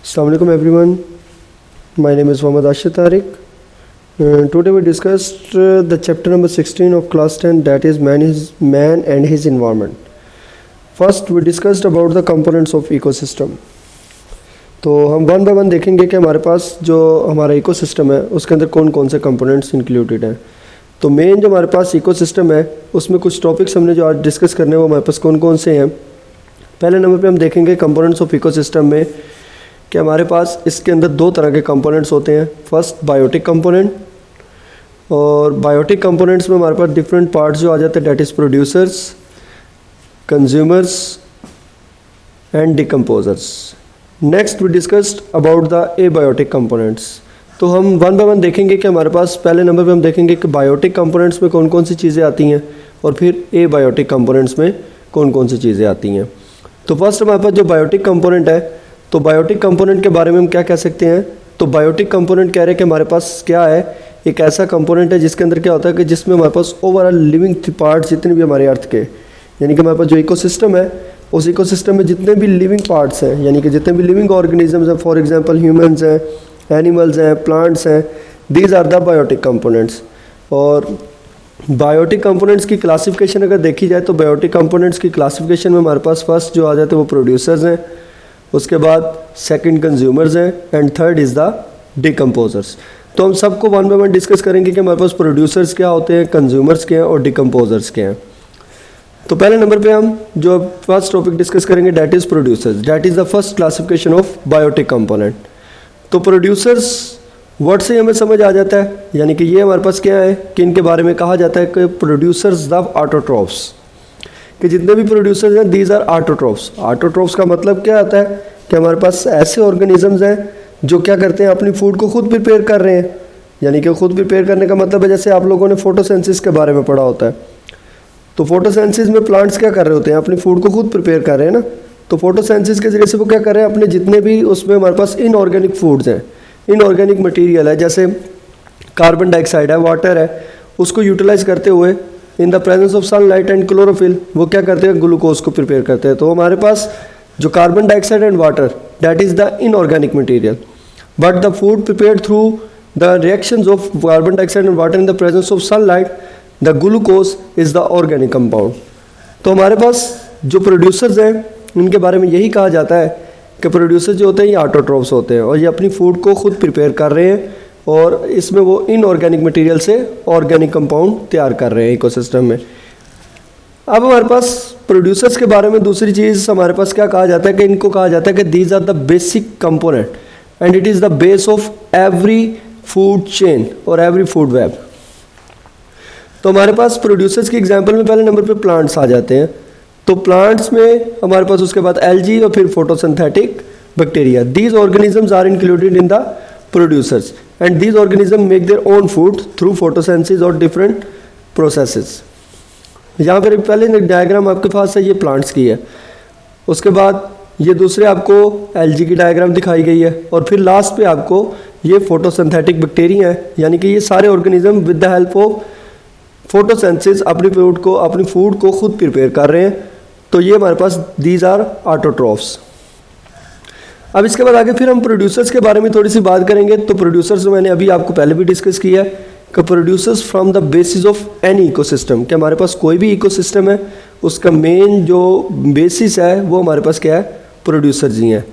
Assalamu alaikum everyone. My name is Mohammad Ashir Tariq. Today we discussed the chapter number 16 of class 10, that is man and his environment. First we discussed about the components of ecosystem. तो हम one by one देखेंगे कि हमारे पास जो हमारा ecosystem है उसके अंदर कौन कौन से कंपोनेंट्स इंक्लूडेड हैं. तो मेन जो हमारे पास इकोसिस्टम है उसमें कुछ टॉपिक्स हमने जो आज डिस्कस करने हैं वो हमारे पास कौन कौन से हैं. पहले नंबर पे हम देखेंगे कंपोनेंट्स ऑफ इकोसिस्टम में कि हमारे पास इसके अंदर दो तरह के कंपोनेंट्स होते हैं. फर्स्ट बायोटिक कंपोनेंट, और बायोटिक कंपोनेंट्स में हमारे पास डिफरेंट पार्ट्स जो आ जाते हैं, that is producers, consumers and decomposers. Next we discussed about the abiotic components. तो हम वन बाय वन देखेंगे कि हमारे पास पहले नंबर पे हम देखेंगे कि बायोटिक कंपोनेंट्स में कौन कौन सी चीज़ें आती हैं और फिर एबायोटिक कंपोनेंट्स में कौन कौन सी चीज़ें आती हैं. तो फर्स्ट हमारे पास जो बायोटिक कंपोनेंट है, तो बायोटिक कंपोनेंट के बारे में हम क्या कह सकते हैं. तो बायोटिक कंपोनेंट कह रहे हैं कि हमारे पास क्या है, एक ऐसा कंपोनेंट है जिसके अंदर क्या होता है कि जिसमें हमारे पास ओवरऑल लिविंग पार्ट्स जितने भी हमारे अर्थ के, यानी कि हमारे पास जो इकोसिस्टम है उस इकोसिस्टम में जितने भी लिविंग पार्ट्स हैं, यानी कि जितने भी लिविंग ऑर्गेनिजम्स हैं, फॉर एग्जांपल ह्यूमंस हैं, एनिमल्स हैं, प्लांट्स हैं, these are the biotic components. और बायोटिक कंपोनेंट्स की क्लासिफिकेशन अगर देखी जाए तो बायोटिक कंपोनेंट्स की क्लासिफिकेशन में हमारे पास फर्स्ट जो आ जाते हैं वो प्रोड्यूसर्स हैं, उसके बाद सेकंड कंज्यूमर्स हैं and third is the decomposers. तो हम सबको वन बाय वन डिस्कस करेंगे कि हमारे पास प्रोड्यूसर्स क्या होते हैं, कंज्यूमर्स क्या हैं और डिकम्पोजर्स क्या हैं. तो पहले नंबर पे हम जो फर्स्ट टॉपिक डिस्कस करेंगे that is producers. That is the first classification of biotic component. तो प्रोड्यूसर्स वर्ड से हमें समझ आ जाता है, यानी कि ये हमारे पास क्या है कि इनके बारे में कहा जाता है कि प्रोड्यूसर्स द ऑटोट्रॉफ्स, कि जितने भी प्रोड्यूसर्स हैं दीज आर ऑटोट्रॉफ्स. ऑटोट्रॉफ्स का मतलब क्या आता है कि हमारे पास ऐसे ऑर्गेनिजम्स हैं जो क्या करते हैं, अपनी फूड को खुद प्रिपेयर कर रहे हैं. यानी कि खुद प्रिपेयर करने का मतलब है जैसे आप लोगों ने फोटोसिंथेसिस के बारे में पढ़ा होता है. तो फोटोसिंथेसिस में प्लांट्स क्या कर रहे होते हैं, अपनी फूड को खुद प्रिपेयर कर रहे हैं ना. तो फोटोसिंथेसिस के जरिए से वो क्या कर रहे हैं, अपने जितने भी उसमें हमारे पास इनऑर्गेनिक फूड्स हैं, इनऑर्गेनिक मटेरियल है, जैसे कार्बन डाइऑक्साइड है, वाटर है, उसको यूटिलाइज करते हुए in the presence of sunlight and chlorophyll वो क्या करते हैं, ग्लूकोज को प्रिपेयर करते हैं. तो हमारे पास जो carbon dioxide and water that is the inorganic material, but the food prepared through the reactions of carbon dioxide and water in the presence of sunlight, the glucose is the organic compound. तो हमारे पास जो producers हैं इनके बारे में यही कहा जाता है कि प्रोड्यूसर जो होते हैं ये ऑटोट्रॉफ्स होते हैं और ये अपनी फूड को खुद प्रिपेयर कर रहे हैं और इसमें वो इनऑर्गेनिक मटेरियल से ऑर्गेनिक कंपाउंड तैयार कर रहे हैं इकोसिस्टम में. अब हमारे पास प्रोड्यूसर्स के बारे में दूसरी चीज़ हमारे पास क्या कहा जाता है कि इनको कहा जाता है कि these are the basic component and it is the base of every food chain और एवरी फूड वेब. तो हमारे पास प्रोड्यूसर्स की एग्जांपल में पहले नंबर पे प्लांट्स आ जाते हैं. तो प्लांट्स में हमारे पास उसके बाद एल्गी और फिर photosynthetic bacteria. These organisms are included in the producers and these organism make their own food through photosynthesis और डिफरेंट प्रोसेसेस. यहाँ पर पहले डायग्राम आपके पास है, ये प्लांट्स की है, उसके बाद ये दूसरे आपको एल्गी की डायग्राम दिखाई गई है और फिर लास्ट पे आपको ये फोटोसिंथेटिक बैक्टीरिया है, यानी कि ये सारे organism with the help of photosynthesis अपनी फूड को खुद प्रिपेयर कर रहे हैं. तो ये हमारे पास दीज आर ऑटोट्रॉफ्स. अब इसके बाद आगे फिर हम प्रोड्यूसर्स के बारे में थोड़ी सी बात करेंगे. तो प्रोड्यूसर्स मैंने अभी आपको पहले भी डिस्कस किया है कि producers from the basis of any ecosystem, कि हमारे पास कोई भी इकोसिस्टम है उसका मेन जो बेसिस है वो हमारे पास क्या है, प्रोड्यूसर्स ही हैं.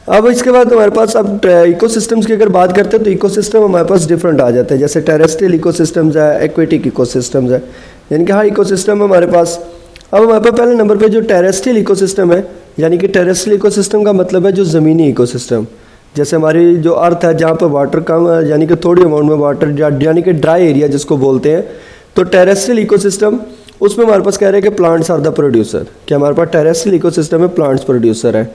अब इसके बाद हमारे पास अब इकोसिस्टम्स की अगर बात करते हैं तो इकोसिस्टम हमारे पास डिफरेंट आ जाते हैं, जैसे टेरेस्ट्रियल इकोसिस्टम्स है, एक्वेटिक इकोसिस्टम्स है, यानी कि हर इकोसिस्टम हमारे पास. अब हमारे पास पहले नंबर पे जो टेरेस्ट्रियल इकोसिस्टम है, यानी कि टेरेस्ट्रियल इकोसिस्टम का मतलब है जो ज़मीनी इकोसिस्टम, जैसे हमारी जो अर्थ है जहाँ पर वाटर कम है, यानी कि थोड़ी अमाउंट में वाटर, यानी कि ड्राई एरिया जिसको बोलते हैं. तो टेरेस्ट्रियल इकोसिस्टम उसमें हमारे पास कह रहे हैं कि प्लांट्स आर द प्रोड्यूसर, कि हमारे पास टेरेस्ट्रियल इकोसिस्टम में प्लांट्स प्रोड्यूसर है.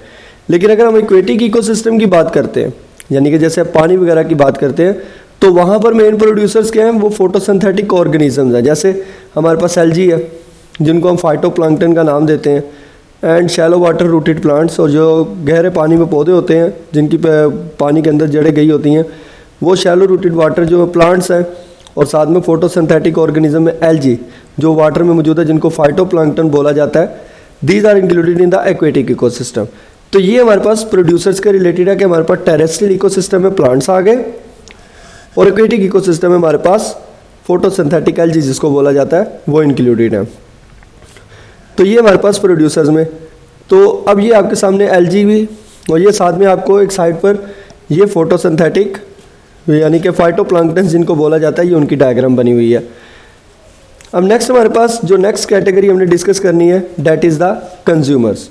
लेकिन अगर हम एक्वेटिक इकोसिस्टम की बात करते हैं, यानी कि जैसे पानी वगैरह की बात करते हैं, तो वहाँ पर मेन प्रोड्यूसर्स क्या हैं, वो फोटोसिंथेटिक ऑर्गेनिजम्स हैं. जैसे हमारे पास एल्गी है जिनको हम फाइटोप्लैंक्टन का नाम देते हैं, and shallow water rooted plants, और जो गहरे पानी में पौधे होते हैं जिनकी पानी के अंदर जड़ें गई होती हैं, वो शैलो रूटेड वाटर जो प्लांट्स हैं. और साथ में फोटोसिंथेटिक ऑर्गेनिज्म में एल्गी जो वाटर में मौजूद है जिनको फाइटोप्लैंक्टन बोला जाता है. These are included in the aquatic ecosystem. तो ये हमारे पास प्रोड्यूसर्स के रिलेटेड है कि हमारे पास टेरेस्ट्रियल इकोसिस्टम में प्लांट्स आ गए और एक्वेटिक इकोसिस्टम में हमारे पास फोटोसिंथेटिक एल्गी जिसको बोला जाता है वो इंक्लूडेड है। तो ये हमारे पास प्रोड्यूसर्स में। तो अब ये आपके सामने एल्गी भी और ये साथ में आपको एक साइड पर ये फोटोसिंथेटिक यानी कि फाइटोप्लैंक्टन जिनको बोला जाता है ये उनकी डायग्राम बनी हुई है। अब नेक्स्ट हमारे पास जो नेक्स्ट कैटेगरी हमने डिस्कस करनी है दैट इज़ द कंज्यूमर्स।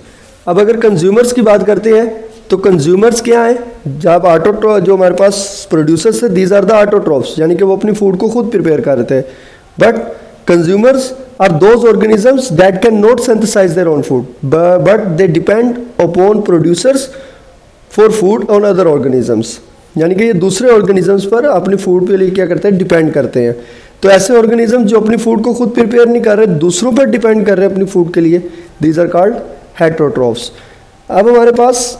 अब अगर कंज्यूमर्स की बात करते हैं तो कंज्यूमर्स क्या है, जब जो हमारे पास प्रोड्यूसर्स है दीज आर द ऑटोट्रॉफ्स यानी कि वो अपनी फूड को खुद प्रिपेयर करते हैं, but consumers are those organisms that can not synthesise their own food but they depend upon producers for food on other organisms, यानी कि ये दूसरे ऑर्गेनिजम्स पर अपनी फूड के लिए क्या करते हैं, डिपेंड करते हैं। तो ऐसे ऑर्गेनिज्म जो अपनी फूड को खुद प्रिपेयर नहीं कर रहे, दूसरों पर डिपेंड कर रहे हैं अपनी फूड के लिए, दीज आर कॉल्ड हेटेरोट्रॉफ्स। अब हमारे पास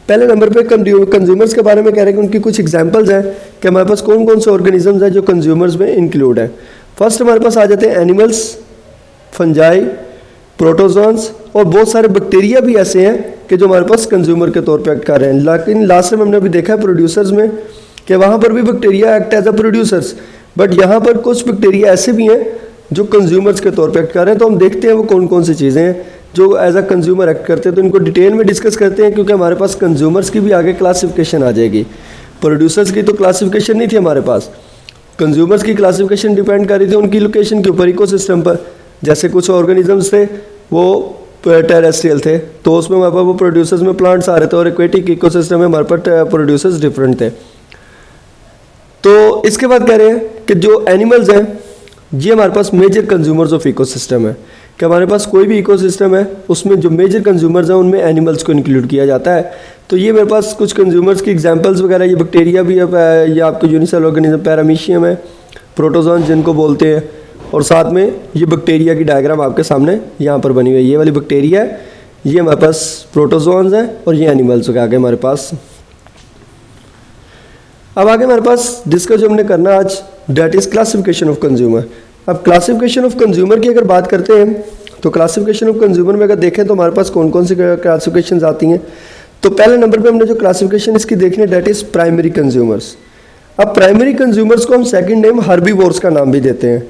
पहले नंबर पे कंज्यूमर्स के बारे में कह रहे हैं कि उनकी कुछ एग्जांपल्स हैं कि हमारे पास कौन कौन से ऑर्गेनिजम्स हैं जो कंज्यूमर्स में इंक्लूड है। फर्स्ट हमारे पास आ जाते हैं एनिमल्स, फंजाई, प्रोटोजोन्स और बहुत सारे बैक्टीरिया भी ऐसे हैं कि जो हमारे पास कंज्यूमर के तौर पे एक्ट कर रहे हैं। लेकिन लास्ट में हमने अभी देखा है प्रोड्यूसर्स में कि वहाँ पर भी bacteria act as a producers, but यहाँ पर कुछ बैक्टीरिया ऐसे भी हैं जो कंज्यूमर्स के तौर पे एक्ट कर रहे हैं। तो हम देखते हैं वो कौन कौन सी चीज़ें हैं जो एज अ कंज्यूमर एक्ट करते हैं, तो इनको डिटेल में डिस्कस करते हैं क्योंकि हमारे पास कंज्यूमर्स की भी आगे क्लासिफिकेशन आ जाएगी। प्रोड्यूसर्स की तो क्लासिफिकेशन नहीं थी हमारे पास, कंज्यूमर्स की क्लासिफिकेशन डिपेंड कर रही थी उनकी लोकेशन के ऊपर, इकोसिस्टम पर। जैसे कुछ ऑर्गेनिजम्स थे वो टेरेस्ट्रियल थे तो उसमें हमारे पास वो प्रोड्यूसर्स में प्लांट्स आ रहे थे, और एक्वेटिक इकोसिस्टम में हमारे पास प्रोड्यूसर्स डिफरेंट थे। तो इसके बाद कह रहे हैं कि जो एनिमल्स हैं ये हमारे पास मेजर कंज्यूमर्स ऑफ इकोसिस्टम है, कि हमारे पास कोई भी इकोसिस्टम है उसमें जो मेजर कंज्यूमर्स हैं उनमें एनिमल्स को इंक्लूड किया जाता है। तो ये मेरे पास कुछ कंज्यूमर्स की एग्जांपल्स वगैरह, ये बैक्टीरिया भी है, ये आपके यूनिसेल ऑर्गेनिज्म पैरामीशियम है, प्रोटोजोन जिनको बोलते हैं, और साथ में ये बैक्टीरिया की डायग्राम आपके सामने यहाँ पर बनी हुई है। ये वाली बैक्टीरिया है, ये हमारे पास प्रोटोजोन्स हैं और ये एनिमल्स के आगे हमारे पास। अब आगे हमारे पास डिस्कस जो हमने करना आज that is classification of consumer. अब क्लासिफिकेशन ऑफ कंज्यूमर की अगर बात करते हैं तो क्लासिफिकेशन ऑफ कंज्यूमर में अगर देखें तो हमारे पास कौन कौन सी क्लासिफिकेशंस आती हैं। तो पहले नंबर पे हमने जो क्लासिफिकेशन इसकी देखनी है डेट इज़ प्राइमरी कंज्यूमर्स। अब प्राइमरी कंज्यूमर्स को हम सेकंड नेम हर्बीवोर्स का नाम भी देते हैं।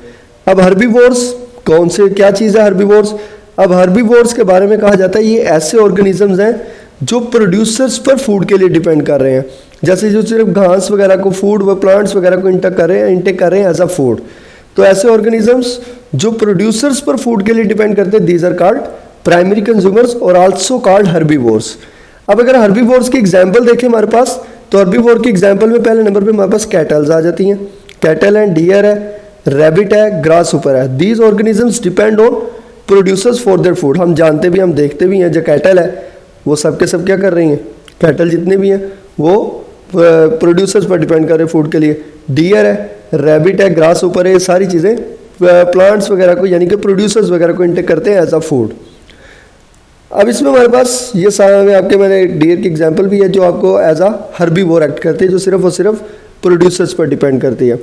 अब हर्बीवोर्स कौन से क्या चीज़ है हर्बीवोर्स? अब हर्बीवोर्स के बारे में कहा जाता है ये ऐसे ऑर्गेनिजम्स हैं जो प्रोड्यूसर्स पर फूड के लिए डिपेंड कर रहे हैं, जैसे जो सिर्फ घास वगैरह को फूड व प्लांट्स वगैरह को इंटेक कर रहे हैं एज अ फूड। तो ऐसे ऑर्गेनिजम्स जो प्रोड्यूसर्स पर फूड के लिए डिपेंड करते हैं these are called primary consumers और आल्सो कॉल्ड हर्बीवोर्स। अब अगर हर्बीवोर्स की एग्जांपल देखें हमारे पास तो हर्बीवोर की एग्जांपल में पहले नंबर पे हमारे पास कैटल्स आ जाती हैं, कैटल एंड डियर है, रैबिट है, ग्रास ऊपर है। These organisms depend on producers for their food. हम जानते भी हम देखते भी हैं जो कैटल है वो सब के सब क्या कर रही हैं, कैटल जितने भी हैं वो प्रोड्यूसर्स पर डिपेंड कर रहे हैं फूड के लिए। डियर है, रैबिट है, ग्रास ऊपर है, ये सारी चीज़ें प्लांट्स वगैरह को यानी कि प्रोड्यूसर्स वगैरह को इंटेक करते हैं एज अ फूड। अब इसमें हमारे पास ये सारे आपके मैंने डियर की एग्जांपल भी है जो आपको एज अ हर्बीवोर एक्ट करते हैं, जो सिर्फ और सिर्फ प्रोड्यूसर्स पर डिपेंड करती है।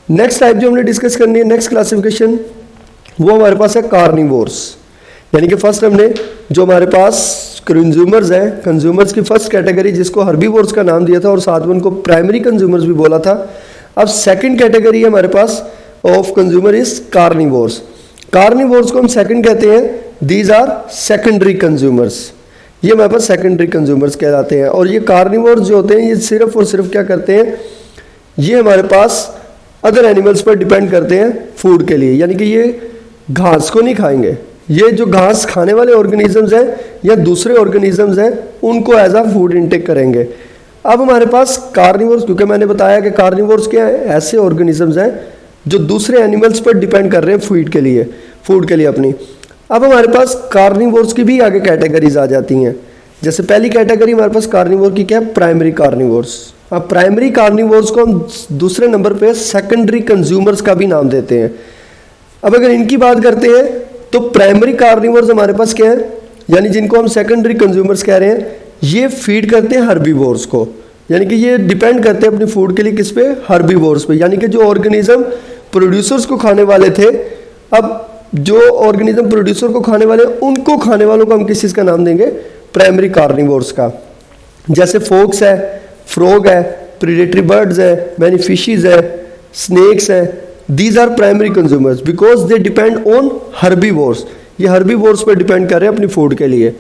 नेक्स्ट टाइप जो हमने डिस्कस करनी है नेक्स्ट क्लासिफिकेशन वो हमारे पास है कार्निवोर्स, यानी कि फर्स्ट हमने जो हमारे पास कंज्यूमर्स हैं, कंज्यूमर्स की फर्स्ट कैटेगरी जिसको हर्बीवोर्स का नाम दिया था और साथ में उनको प्राइमरी कंज्यूमर्स भी बोला था। अब सेकंड कैटेगरी है हमारे पास of consumer is carnivores. Carnivores को हम सेकंड कहते हैं, दीज आर सेकेंडरी कंज्यूमर्स। ये हमारे पास सेकेंडरी कंज्यूमर्स कहलाते हैं। और ये कार्निवोर्स जो होते हैं ये सिर्फ और सिर्फ क्या करते हैं, ये हमारे पास अदर एनिमल्स पर डिपेंड करते हैं फूड के लिए, यानी कि ये घास को नहीं खाएंगे। ये जो घास खाने वाले ऑर्गेनिजम्स हैं या दूसरे ऑर्गेनिजम्स हैं उनको एज अ फूड इंटेक करेंगे। अब हमारे पास कार्निवोर्स, क्योंकि मैंने बताया कि कार्निवोर्स क्या है, ऐसे ऑर्गेनिजम्स हैं जो दूसरे एनिमल्स पर डिपेंड कर रहे हैं फूड के लिए अपनी। अब हमारे पास कार्निवोर्स की भी आगे कैटेगरीज आ जाती हैं। जैसे पहली कैटेगरी हमारे पास कार्निवोर की क्या है, प्राइमरी कार्निवोर्स। अब प्राइमरी कार्निवोर्स को हम दूसरे नंबर पे सेकेंडरी कंज्यूमर्स का भी नाम देते हैं। अब अगर इनकी बात करते हैं तो प्राइमरी कार्निवोर्स हमारे पास क्या है, यानी जिनको हम सेकेंडरी कंज्यूमर्स कह रहे हैं, ये फीड करते हैं हर्बीवोर्स को, यानी कि ये डिपेंड करते हैं अपनी फूड के लिए किस पे, हर्बीवोर्स पे। यानी कि जो ऑर्गेनिज्म प्रोड्यूसर्स को खाने वाले थे, अब जो ऑर्गेनिज्म प्रोड्यूसर को खाने वाले उनको खाने वालों को हम किस चीज़ का नाम देंगे, प्राइमरी कार्निवोर्स का, जैसे फोक्स है, फ्रॉग है, प्रीडेटरी बर्ड्स है, मैनी फिशेज है, स्नेक्स है। These are primary consumers because they depend on herbivores, ये हर्बीवोर्स पर डिपेंड कर रहे हैं अपनी फूड के लिए।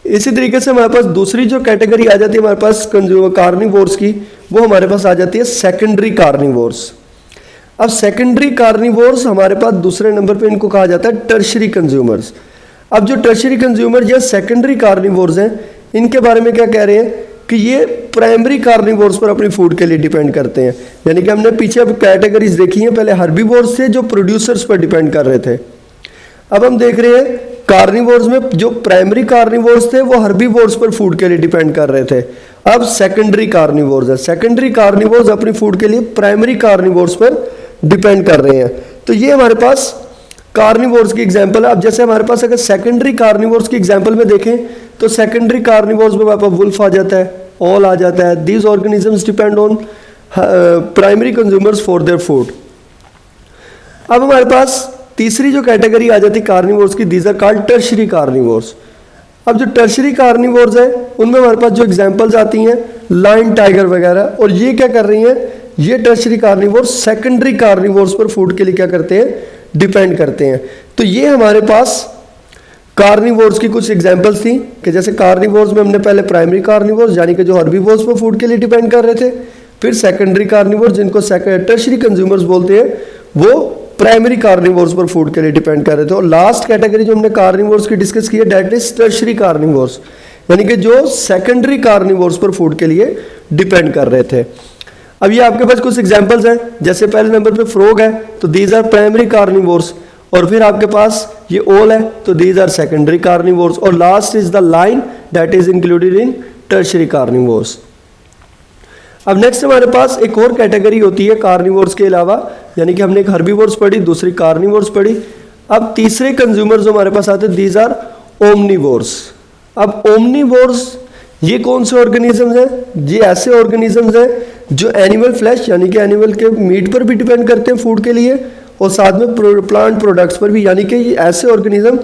इसी तरीके से हमारे पास दूसरी जो कैटेगरी आ जाती है हमारे पास कार्निवोर्स की, वो हमारे पास आ जाती है सेकेंडरी कार्निवोर्स। अब सेकेंडरी कार्निवोर्स हमारे पास दूसरे नंबर पे इनको कहा जाता है टर्शरी कंज्यूमर्स। अब जो टर्शरी कंज्यूमर या सेकेंडरी कार्निवोर्स हैं, इनके बारे में क्या कह रहे हैं कि ये प्राइमरी कार्निवोर्स पर अपनी फूड के लिए डिपेंड करते हैं। यानी कि हमने पीछे अब कैटेगरीज देखी हैं, पहले हर्बीवोर्स थे जो प्रोड्यूसर्स पर डिपेंड कर रहे थे। अब हम देख रहे हैं कार्निवोर्स में जो प्राइमरी कार्निवोर्स थे वो हर्बीवोर्स पर फूड के लिए डिपेंड कर रहे थे। अब सेकेंडरी कार्निवोर्स है, सेकेंडरी कार्निवोर्स अपनी फूड के लिए प्राइमरी कार्निवोर्स पर डिपेंड कर रहे हैं। तो ये हमारे पास कार्निवोर्स की एग्जांपल है। अब जैसे हमारे पास अगर सेकेंडरी कार्निवोर्स की एग्जांपल में देखें तो सेकेंडरी कार्निवोर्स में हमारे पास वुल्फ आ जाता है, ऑल आ जाता है। These organisms depend on primary consumers for their food. अब हमारे पास तीसरी जो कैटेगरी आ जाती है कार्निवोर्स की, these are called tertiary carnivores. अब जो टर्शरी कार्निवोर्स है उनमें हमारे पास जो एग्जांपल्स आती हैं लायन, टाइगर वगैरह, और ये क्या कर रही हैं, ये टर्शरी कार्निवोर्स सेकेंडरी कार्निवोर्स पर फूड के लिए क्या करते हैं, डिपेंड करते हैं। तो ये हमारे पास कार्निवोर्स की कुछ एग्जांपल्स थी कि जैसे कार्निवोर्स में हमने पहले प्राइमरी कार्निवोर्स यानी कि जो हर्बीवोर्स पर फूड के लिए डिपेंड कर रहे थे, फिर सेकेंडरी कार्निवोर्स जिनको टर्शरी कंज्यूमर्स बोलते हैं वो प्राइमरी कार्निवोर्स पर फूड के लिए डिपेंड कर रहे थे। और लास्ट कैटेगरी जो हमने कार्निवोर्स की डिस्कस की है दैट इज टर्शरी कार्निवोर्स, यानी कि जो सेकेंडरी कार्निवोर्स पर फूड के लिए डिपेंड कर रहे थे। अब ये आपके पास कुछ एग्जांपल्स हैं, जैसे पहले नंबर पे फ्रॉग है तो दीज आर प्राइमरी कार्निवोर्स, और फिर आपके पास ये ओल है तो दीज आर सेकेंडरी कार्निवोर्स, और last is the line that is included in tertiary carnivores. अब नेक्स्ट हमारे पास एक और कैटेगरी होती है कार्निवोर्स के अलावा, यानी कि हमने एक हर्बीवोर्स पढ़ी, दूसरी कार्निवोर्स पढ़ी। अब तीसरे कंज्यूमर जो हमारे पास आते हैं दीज आर ओमनीवोर्स। अब ओमनीवोर्स ये कौन से ऑर्गेनिजम्स हैं, ये ऐसे ऑर्गेनिजम्स हैं जो एनिमल फ्लैश यानी कि एनिमल के मीट पर भी डिपेंड करते हैं फूड के लिए, और साथ में प्लांट प्रोडक्ट्स पर भी, यानी कि ये ऐसे ऑर्गेनिज्म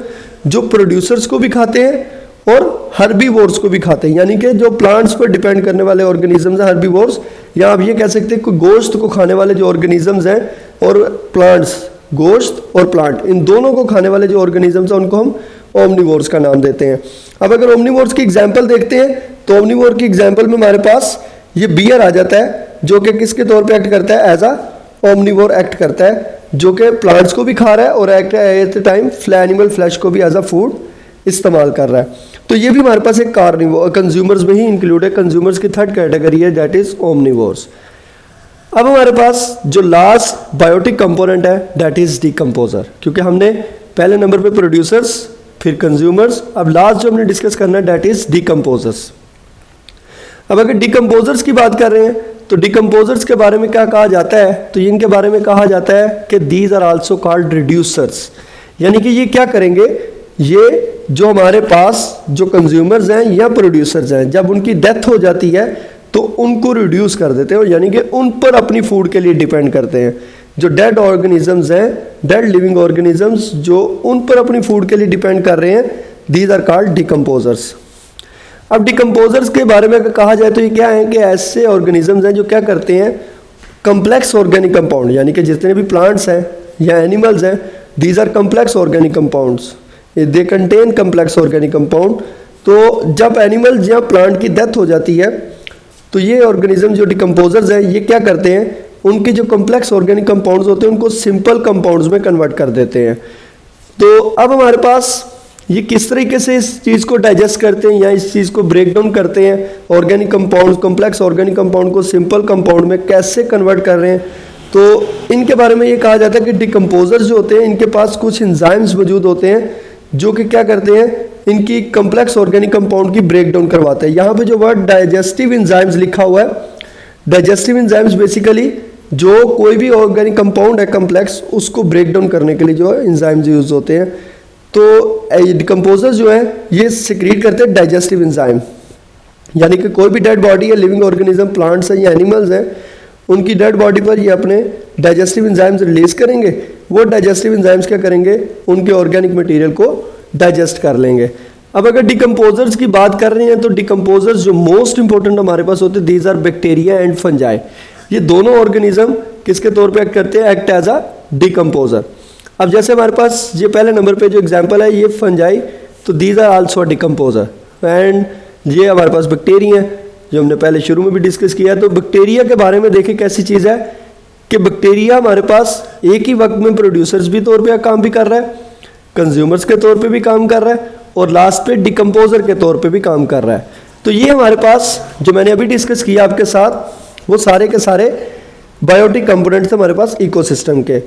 जो प्रोड्यूसर्स को भी खाते हैं और हर्बीवोर्स को भी खाते हैं, यानी कि जो प्लांट्स पर डिपेंड करने वाले ऑर्गेनिजम्स हैं हर्बीवोर्स, या आप ये कह सकते हैं कि गोश्त को खाने वाले जो ऑर्गेनिजम्स हैं और प्लांट्स, गोश्त और प्लांट, इन दोनों को खाने वाले जो ऑर्गेनिजम्स हैं उनको हम ओमनीवोर्स का नाम देते हैं। अब अगर ओमनीवोर्स की एग्जाम्पल देखते हैं तो ओमनीवोर की एग्जाम्पल में हमारे पास ये बियर आ जाता है, जो कि किसके तौर पे एक्ट करता है, एज अ ओमनीवोर एक्ट करता है, जो कि प्लांट्स को भी खा रहा है और at the time animal flash को भी एज अ फूड इस्तेमाल कर रहा है। तो ये भी हमारे पास एक कार्निवोर कंज्यूमर्स में ही इंक्लूड है, कंज्यूमर्स की थर्ड कैटेगरी है दैट इज ओमनीवोर्स। अब हमारे पास जो लास्ट बायोटिक कंपोनेंट है दैट इज डिकम्पोजर, क्योंकि हमने पहले नंबर पे प्रोड्यूसर्स, फिर कंज्यूमर्स, अब लास्ट जो हमने डिस्कस करना है दैट इज डिकम्पोजर्स। अब अगर डिकम्पोजर्स की बात कर रहे हैं तो डिकम्पोजर्स के बारे में क्या कहा जाता है, तो इनके बारे में कहा जाता है कि these are also called reducers, यानी कि ये क्या करेंगे, ये जो हमारे पास जो कंज्यूमर्स हैं या प्रोड्यूसर्स हैं जब उनकी डेथ हो जाती है तो उनको रिड्यूस कर देते हैं, यानी कि उन पर अपनी फूड के लिए डिपेंड करते हैं। जो डेड ऑर्गेनिजम्स हैं, डेड लिविंग ऑर्गेनिजम्स जो उन पर अपनी फूड के लिए डिपेंड कर रहे हैं, दीज आर कॉल्ड डिकम्पोजर्स। अब डिकम्पोजर्स के बारे में अगर कहा जाए तो ये क्या है कि ऐसे ऑर्गेनिजम्स हैं जो क्या करते हैं, कम्प्लेक्स ऑर्गेनिक कंपाउंड, यानी कि जितने भी प्लांट्स हैं या एनिमल्स हैं, these are complex organic compounds, they contain complex organic compound. तो जब एनिमल या प्लांट की डेथ हो जाती है तो ये ऑर्गेनिज्म जो डिकम्पोजर्स हैं ये क्या करते हैं, उनके जो कम्प्लेक्स ऑर्गेनिक कंपाउंड्स होते हैं उनको सिंपल कंपाउंड्स में कन्वर्ट कर देते हैं। तो अब हमारे पास ये किस तरीके से इस चीज़ को डाइजेस्ट करते हैं या इस चीज़ को ब्रेक डाउन करते हैं, organic compound, complex organic compound को सिंपल कंपाउंड में कैसे कन्वर्ट कर रहे हैं, तो इनके बारे में ये कहा जाता है कि डिकम्पोजर्स जो होते हैं इनके पास कुछ एंजाइम्स मौजूद होते हैं जो कि क्या करते हैं, इनकी कम्प्लेक्स ऑर्गेनिक कंपाउंड की ब्रेक डाउन करवाते हैं। यहाँ पे जो वर्ड डाइजेस्टिव एंजाइम्स लिखा हुआ है, डाइजेस्टिव एंजाइम्स बेसिकली जो कोई भी ऑर्गेनिक कंपाउंड है कम्प्लेक्स उसको ब्रेक डाउन करने के लिए जो एंजाइम्स यूज होते हैं। तो डिकम्पोजर्स जो है ये सिक्रीट करते हैं डाइजेस्टिव एंजाइम, यानी कि कोई भी डेड बॉडी है, लिविंग ऑर्गेनिज्म, प्लांट्स हैं या एनिमल्स हैं, उनकी डेड बॉडी पर ये अपने डाइजेस्टिव एंजाइम्स रिलीज करेंगे। वो डाइजेस्टिव एंजाइम्स क्या करेंगे, उनके ऑर्गेनिक मटेरियल को डाइजेस्ट कर लेंगे। अब अगर डिकम्पोजर्स की बात कर रहे हैं तो डिकम्पोजर्स जो मोस्ट इंपॉर्टेंट हमारे पास होते हैं, these are bacteria and fungi. ये दोनों ऑर्गेनिज्म किसके तौर पे एक्ट करते हैं? Act as a decomposer. अब जैसे हमारे पास ये पहले नंबर पे जो एग्जांपल है ये फंजाई, तो दीज आर आल्सो डिकम्पोजर। एंड ये हमारे पास बैक्टीरिया है जो हमने पहले शुरू में भी डिस्कस किया। तो बैक्टीरिया के बारे में देखें कैसी चीज़ है कि बैक्टीरिया हमारे पास एक ही वक्त में प्रोड्यूसर्स भी तौर पे काम भी कर रहा है, कंज्यूमर्स के तौर पे भी काम कर रहा है, और लास्ट पे डिकम्पोजर के तौर पे भी काम कर रहा है। तो ये हमारे पास जो मैंने अभी डिस्कस किया आपके साथ, वो सारे के सारे बायोटिक कंपोनेंट्स हमारे पास इकोसिस्टम के।